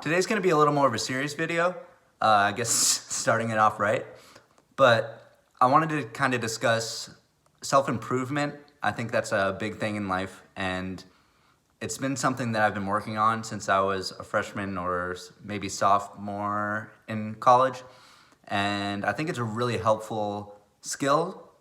Today's going to be a little more of a serious video, I guess starting it off right. But I wanted to kind of discuss self-improvement. I think that's a big thing in life, and it's been something that I've been working on since I was a freshman or maybe sophomore in college. And I think it's a really helpful skill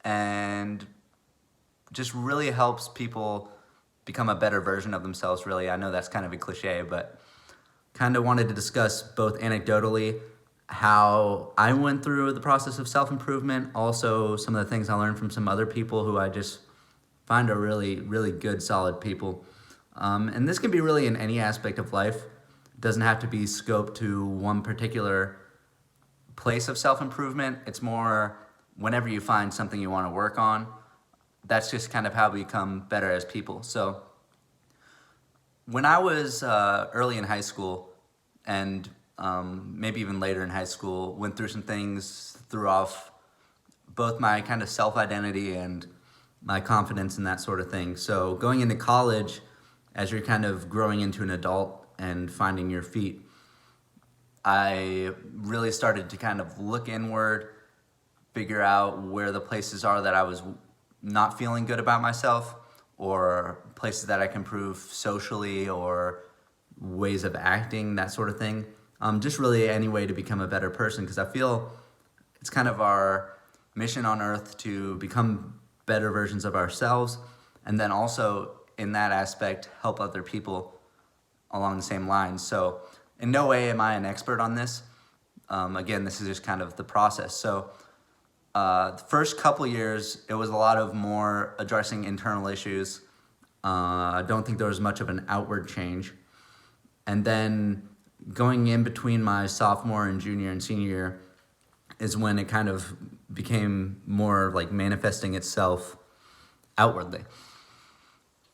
and just really helps people become a better version of themselves, really. I know that's kind of a cliche, but kind of wanted to discuss both anecdotally how I went through the process of self-improvement, also some of the things I learned from some other people who I just find are really, really good, solid people. And this can be really in any aspect of life. It doesn't have to be scoped to one particular place of self-improvement. It's more whenever you find something you want to work on, that's just kind of how we become better as people. So when I was early in high school and maybe even later in high school, went through some things, threw off both my kind of self-identity and my confidence and that sort of thing. So going into college, as you're kind of growing into an adult and finding your feet, I really started to kind of look inward, figure out where the places are that I was not feeling good about myself, or places that I can improve socially, or ways of acting, that sort of thing. Just really any way to become a better person, because I feel it's kind of our mission on earth to become better versions of ourselves, and then also in that aspect help other people along the same lines. So in no way am I an expert on this. Again, this is just kind of the process. So the first couple years, it was a lot of more addressing internal issues. I don't think there was much of an outward change. And then going in between my sophomore and junior and senior year is when it kind of became more like manifesting itself outwardly.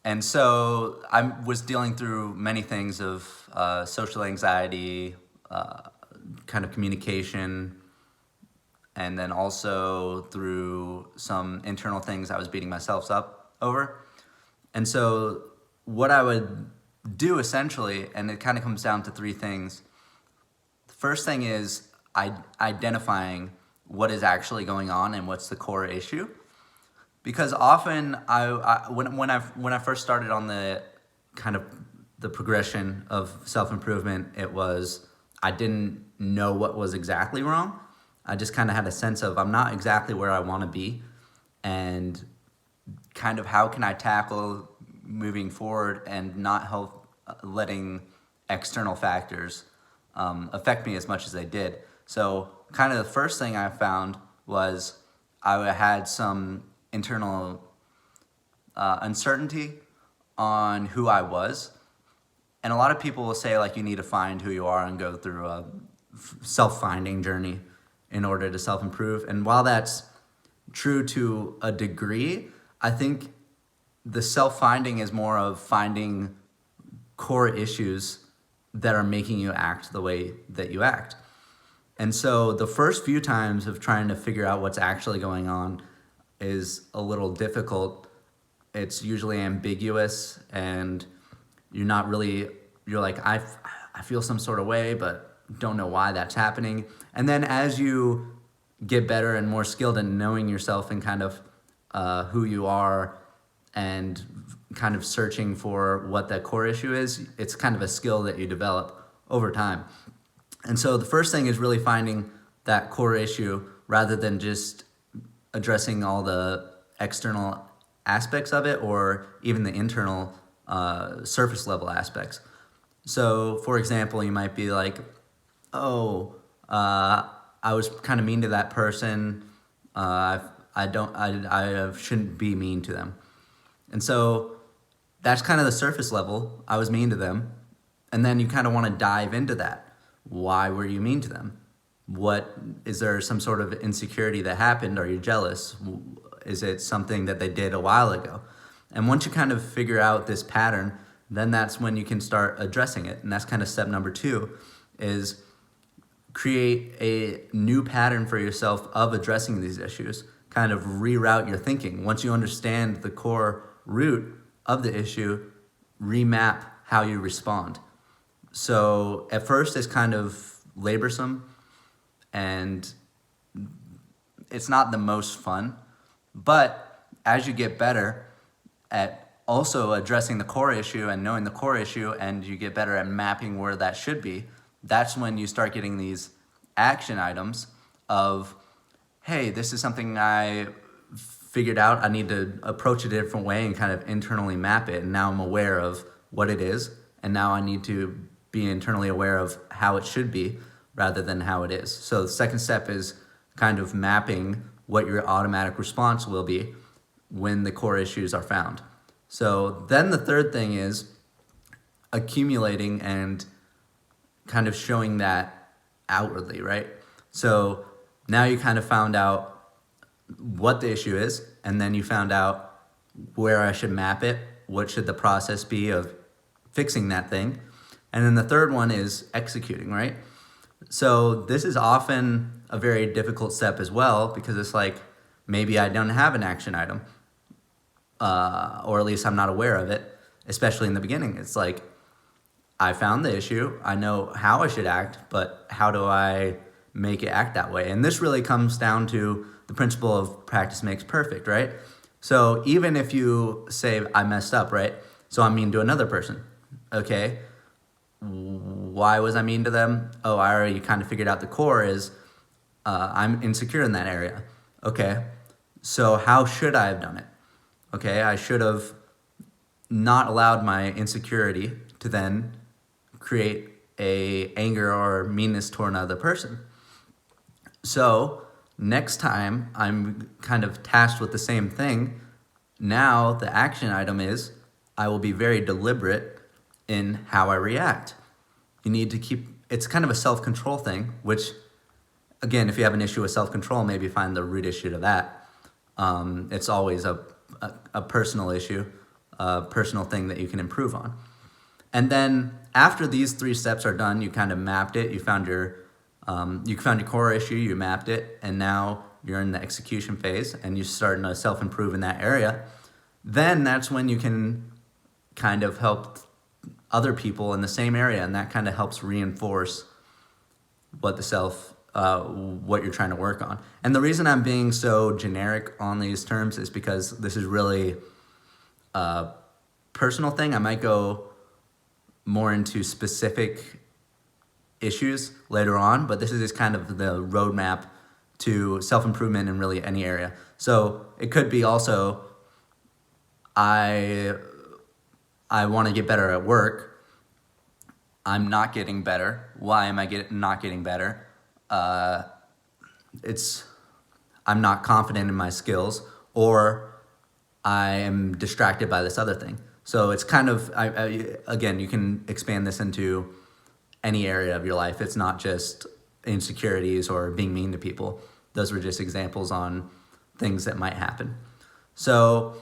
And so I was dealing through many things of social anxiety, kind of communication, and then also through some internal things I was beating myself up over. And so what I would do essentially, and it kind of comes down to three things. The first thing is identifying what is actually going on and what's the core issue. Because often when I first started on the kind of the progression of self-improvement, it was I didn't know what was exactly wrong. I just kind of had a sense of I'm not exactly where I want to be, and kind of how can I tackle moving forward and not help letting external factors affect me as much as they did. So kind of the first thing I found was I had some internal uncertainty on who I was. And a lot of people will say like you need to find who you are and go through a self-finding journey in order to self-improve. And while that's true to a degree, I think the self-finding is more of finding core issues that are making you act the way that you act. And so the first few times of trying to figure out what's actually going on is a little difficult. It's usually ambiguous, and you're like, I feel some sort of way, but don't know why that's happening. And then as you get better and more skilled in knowing yourself and kind of who you are and kind of searching for what that core issue is, it's kind of a skill that you develop over time. And so the first thing is really finding that core issue rather than just addressing all the external aspects of it or even the internal surface level aspects. So for example, you might be like, I was kind of mean to that person. I shouldn't be mean to them. And so that's kind of the surface level. I was mean to them. And then you kind of want to dive into that. Why were you mean to them? Is there some sort of insecurity that happened? Are you jealous? Is it something that they did a while ago? And once you kind of figure out this pattern, then that's when you can start addressing it. And that's kind of step number 2 is create a new pattern for yourself of addressing these issues. Kind of reroute your thinking. Once you understand the core root of the issue, remap how you respond. So at first it's kind of laborsome and it's not the most fun, but as you get better at also addressing the core issue and knowing the core issue, and you get better at mapping where that should be, that's when you start getting these action items of, hey, this is something I figured out. I need to approach it a different way and kind of internally map it. And now I'm aware of what it is. And now I need to be internally aware of how it should be rather than how it is. So the second step is kind of mapping what your automatic response will be when the core issues are found. So then the third thing is accumulating and kind of showing that outwardly, right? So now you kind of found out what the issue is, and then you found out where I should map it, what should the process be of fixing that thing. And then the third one is executing, right? So this is often a very difficult step as well, because it's like, maybe I don't have an action item, or at least I'm not aware of it, especially in the beginning. It's like, I found the issue, I know how I should act, but how do I make it act that way? And this really comes down to the principle of practice makes perfect, right? So even if you say, I messed up, right? So I'm mean to another person, okay? Why was I mean to them? Oh, I already kind of figured out the core is I'm insecure in that area. Okay, so how should I have done it? Okay, I should have not allowed my insecurity to then create a anger or meanness toward another person. So next time I'm kind of tasked with the same thing, now the action item is I will be very deliberate in how I react. You need to keep, it's kind of a self-control thing, which again, if you have an issue with self-control, maybe find the root issue to that. It's always a personal issue, a personal thing that you can improve on. And then after these three steps are done, you kind of mapped it, you found your core issue, you mapped it, and now you're in the execution phase and you're starting to self-improve in that area. Then that's when you can kind of help other people in the same area, and that kind of helps reinforce what what you're trying to work on. And the reason I'm being so generic on these terms is because this is really a personal thing. I might go more into specific issues later on, but this is just kind of the roadmap to self-improvement in really any area. So it could be also, I want to get better at work. I'm not getting better. Why am I not getting better? I'm not confident in my skills, or I am distracted by this other thing. So it's kind of, again, you can expand this into any area of your life. It's not just insecurities or being mean to people. Those were just examples on things that might happen. So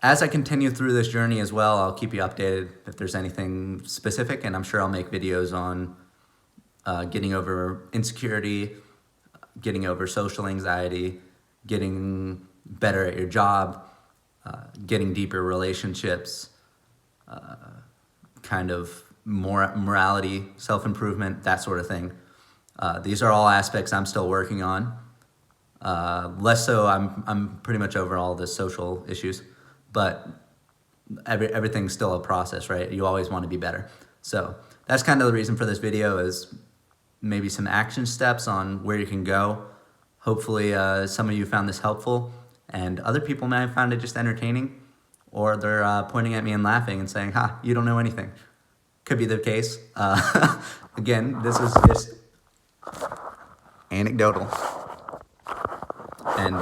as I continue through this journey as well, I'll keep you updated if there's anything specific, and I'm sure I'll make videos on getting over insecurity, getting over social anxiety, getting better at your job, getting deeper relationships, kind of more morality, self-improvement, that sort of thing. These are all aspects I'm still working on. Less so, I'm pretty much over all the social issues, but everything's still a process, right? You always want to be better. So that's kind of the reason for this video, is maybe some action steps on where you can go. Hopefully some of you found this helpful, and other people may have found it just entertaining, or they're pointing at me and laughing and saying, ha, you don't know anything. Could be the case. Again, this is just anecdotal. And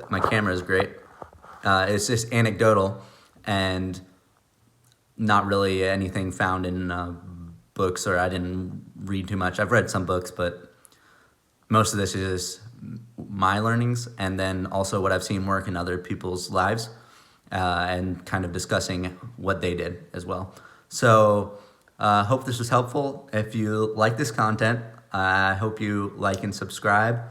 my camera is great. It's just anecdotal and not really anything found in books, or I didn't read too much. I've read some books, but most of this is just my learnings, and then also what I've seen work in other people's lives, and kind of discussing what they did as well. So hope this was helpful. If you like this content, I hope you like and subscribe.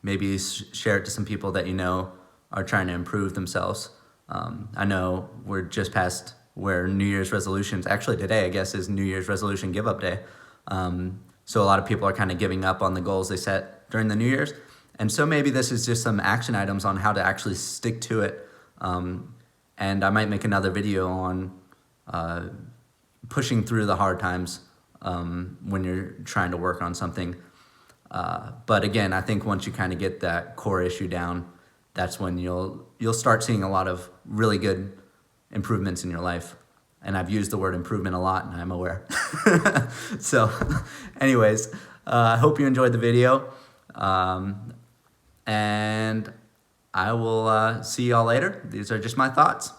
Maybe share it to some people that you know are trying to improve themselves. I know we're just past where New Year's resolutions, actually today, I guess, is New Year's resolution give up day. So a lot of people are kind of giving up on the goals they set during the New Year's. And so maybe this is just some action items on how to actually stick to it. And I might make another video on pushing through the hard times when you're trying to work on something. But again, I think once you kind of get that core issue down, that's when you'll start seeing a lot of really good improvements in your life. And I've used the word improvement a lot, and I'm aware. So anyways, I hope you enjoyed the video. And I will see y'all later. These are just my thoughts.